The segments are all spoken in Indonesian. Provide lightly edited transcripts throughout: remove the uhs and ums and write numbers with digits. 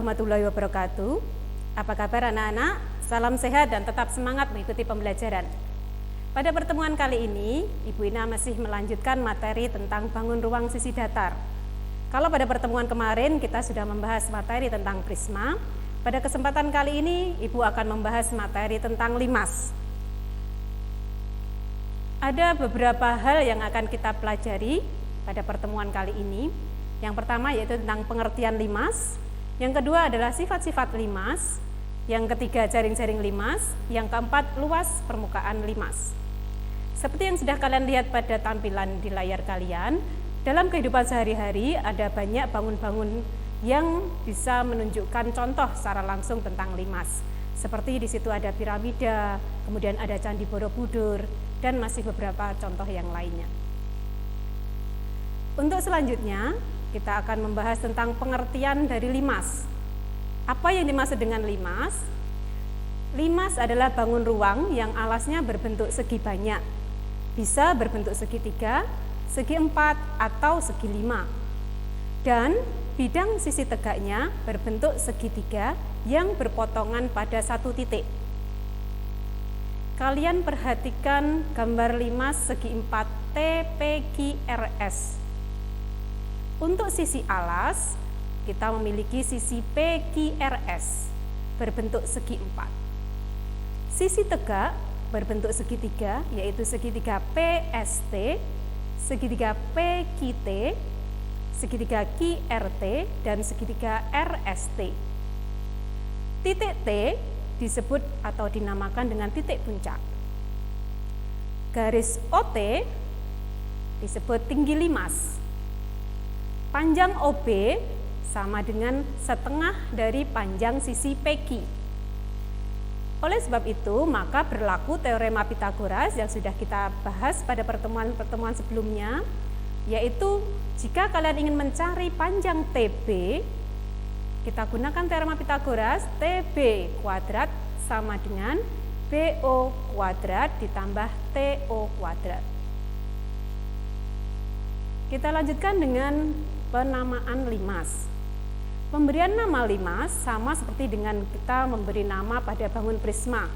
Warahmatullahi wabarakatuh. Apa kabar anak-anak? Salam sehat dan tetap semangat mengikuti pembelajaran. Pada pertemuan kali ini, Ibu Ina masih melanjutkan materi tentang bangun ruang sisi datar. Kalau pada pertemuan kemarin kita sudah membahas materi tentang prisma, pada kesempatan kali ini Ibu akan membahas materi tentang limas. Ada beberapa hal yang akan kita pelajari pada pertemuan kali ini. Yang pertama yaitu tentang pengertian limas. Yang kedua adalah sifat-sifat limas, yang ketiga jaring-jaring limas, yang keempat luas permukaan limas. Seperti yang sudah kalian lihat pada tampilan di layar kalian, dalam kehidupan sehari-hari ada banyak bangun-bangun yang bisa menunjukkan contoh secara langsung tentang limas. Seperti di situ ada piramida, kemudian ada Candi Borobudur, dan masih beberapa contoh yang lainnya. Untuk selanjutnya, kita akan membahas tentang pengertian dari limas. Apa yang dimaksud dengan limas? Limas adalah bangun ruang yang alasnya berbentuk segi banyak. Bisa berbentuk segitiga, segi empat, atau segi lima. Dan bidang sisi tegaknya berbentuk segitiga yang berpotongan pada satu titik. Kalian perhatikan gambar limas segi empat TPQRS. Untuk sisi alas, kita memiliki sisi PQRS berbentuk segi empat. Sisi tegak berbentuk segitiga, yaitu segitiga PST, segitiga PQT, segitiga QRT, dan segitiga RST. Titik T disebut atau dinamakan dengan titik puncak. Garis OT disebut tinggi limas. Panjang OB sama dengan setengah dari panjang sisi PQ. Oleh sebab itu, maka berlaku teorema Pythagoras yang sudah kita bahas pada pertemuan-pertemuan sebelumnya, yaitu jika kalian ingin mencari panjang TB, kita gunakan teorema Pythagoras, TB kuadrat sama dengan BO kuadrat ditambah TO kuadrat. Kita lanjutkan dengan penamaan limas. Pemberian nama limas sama seperti dengan kita memberi nama pada bangun prisma,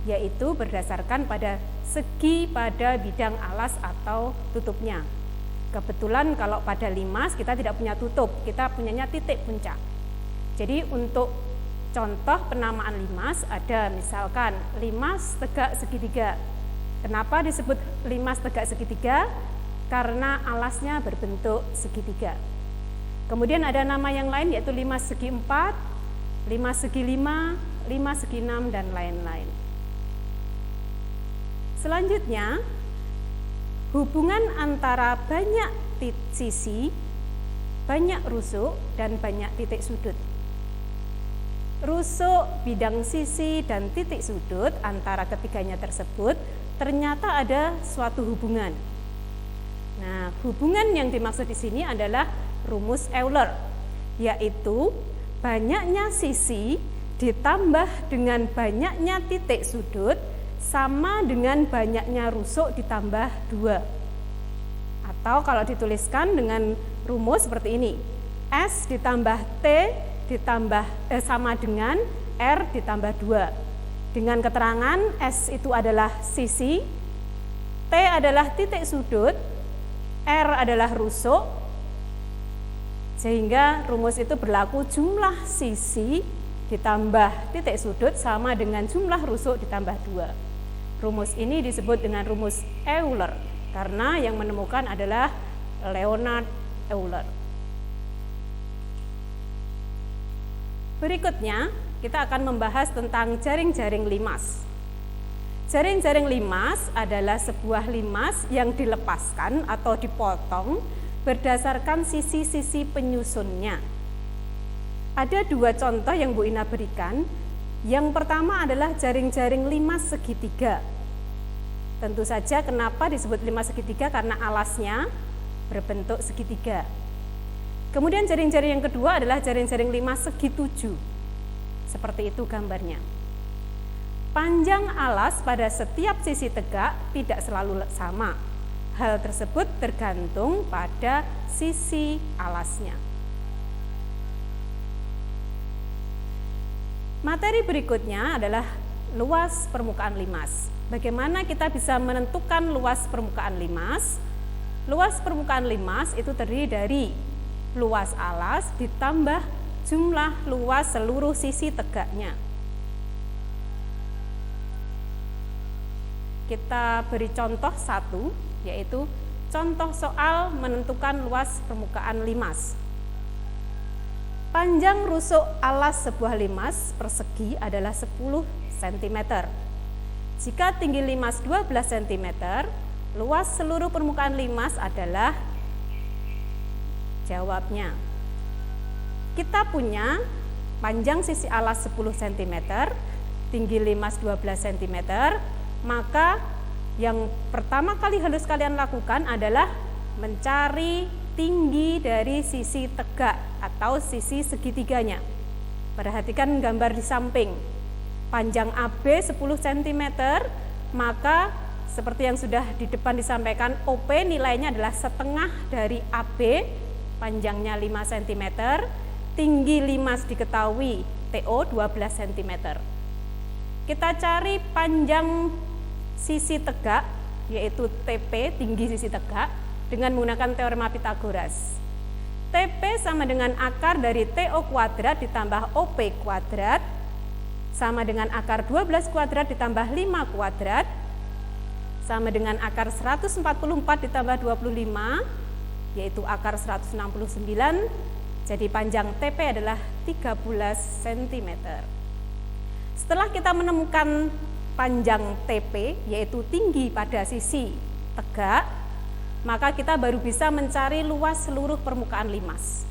yaitu berdasarkan pada segi pada bidang alas atau tutupnya. Kebetulan kalau pada limas kita tidak punya tutup, kita punyanya titik puncak. Jadi untuk contoh penamaan limas ada misalkan limas tegak segitiga. Kenapa disebut limas tegak segitiga? Karena alasnya berbentuk segitiga. Kemudian ada nama yang lain yaitu limas segi empat, limas segi lima, limas segi enam, dan lain-lain. Selanjutnya, hubungan antara banyak sisi, banyak rusuk, dan banyak titik sudut. Rusuk, bidang sisi, dan titik sudut antara ketiganya tersebut ternyata ada suatu hubungan. Nah, hubungan yang dimaksud di sini adalah rumus Euler, yaitu banyaknya sisi ditambah dengan banyaknya titik sudut sama dengan banyaknya rusuk ditambah 2. Atau kalau dituliskan dengan rumus seperti ini, S ditambah T ditambah sama dengan R ditambah 2. Dengan keterangan S itu adalah sisi, T adalah titik sudut, R adalah rusuk, sehingga rumus itu berlaku jumlah sisi ditambah titik sudut sama dengan jumlah rusuk ditambah 2. Rumus ini disebut dengan rumus Euler, karena yang menemukan adalah Leonhard Euler. Berikutnya, kita akan membahas tentang jaring-jaring limas. Jaring-jaring limas adalah sebuah limas yang dilepaskan atau dipotong berdasarkan sisi-sisi penyusunnya. Ada dua contoh yang Bu Ina berikan. Yang pertama adalah jaring-jaring limas segitiga. Tentu saja kenapa disebut limas segitiga, karena alasnya berbentuk segitiga. Kemudian jaring-jaring yang kedua adalah jaring-jaring limas segi 7. Seperti itu gambarnya. Panjang alas pada setiap sisi tegak tidak selalu sama. Hal tersebut tergantung pada sisi alasnya. Materi berikutnya adalah luas permukaan limas. Bagaimana kita bisa menentukan luas permukaan limas? Luas permukaan limas itu terdiri dari luas alas ditambah jumlah luas seluruh sisi tegaknya. Kita beri contoh satu, yaitu contoh soal menentukan luas permukaan limas. Panjang rusuk alas sebuah limas persegi adalah 10 cm. Jika tinggi limas 12 cm, luas seluruh permukaan limas adalah, jawabnya. Kita punya panjang sisi alas 10 cm, tinggi limas 12 cm, maka yang pertama kali harus kalian lakukan adalah mencari tinggi dari sisi tegak atau sisi segitiganya. Perhatikan gambar di samping. Panjang AB 10 cm, maka seperti yang sudah di depan disampaikan, OP nilainya adalah setengah dari AB, panjangnya 5 cm, tinggi limas diketahui TO 12 cm. Kita cari panjang sisi tegak, yaitu TP, tinggi sisi tegak, dengan menggunakan teorema Pythagoras. TP sama dengan akar dari TO kuadrat ditambah OP kuadrat, sama dengan akar 12 kuadrat ditambah 5 kuadrat, sama dengan akar 144 ditambah 25, yaitu akar 169, jadi panjang TP adalah 13 cm. Setelah kita menemukan panjang TP, yaitu tinggi pada sisi tegak, maka kita baru bisa mencari luas seluruh permukaan limas.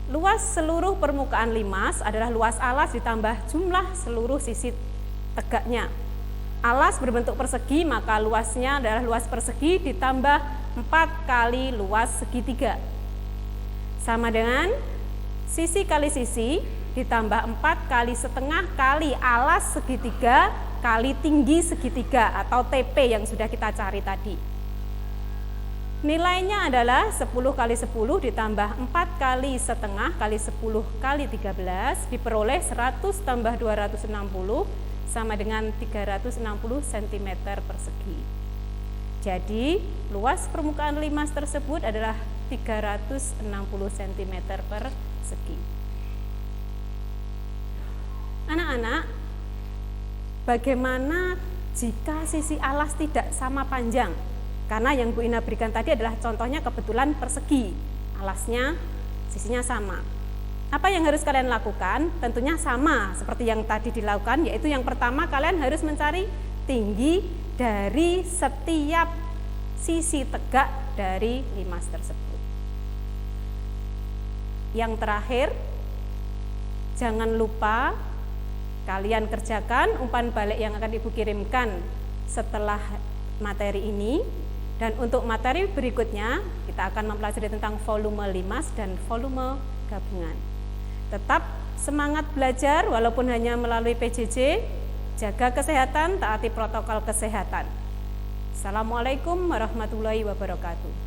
Luas seluruh permukaan limas adalah luas alas ditambah jumlah seluruh sisi tegaknya. Alas berbentuk persegi, maka luasnya adalah luas persegi ditambah 4 kali luas segitiga. Sama dengan sisi kali sisi ditambah 4 kali setengah kali alas segitiga kali tinggi segitiga atau TP yang sudah kita cari tadi. Nilainya adalah 10 kali 10 ditambah 4 kali setengah kali 10 kali 13 diperoleh 100 tambah 260 sama dengan 360 cm persegi. Jadi luas permukaan limas tersebut adalah 360 cm persegi. Anak-anak, bagaimana jika sisi alas tidak sama panjang? Karena yang Bu Ina berikan tadi adalah contohnya kebetulan persegi, alasnya sisinya sama. Apa yang harus kalian lakukan? Tentunya sama seperti yang tadi dilakukan, yaitu yang pertama kalian harus mencari tinggi dari setiap sisi tegak dari limas tersebut. Yang terakhir, jangan lupa kalian kerjakan umpan balik yang akan Ibu kirimkan setelah materi ini. Dan untuk materi berikutnya, kita akan mempelajari tentang volume limas dan volume gabungan. Tetap semangat belajar walaupun hanya melalui PJJ, jaga kesehatan, taati protokol kesehatan. Assalamualaikum warahmatullahi wabarakatuh.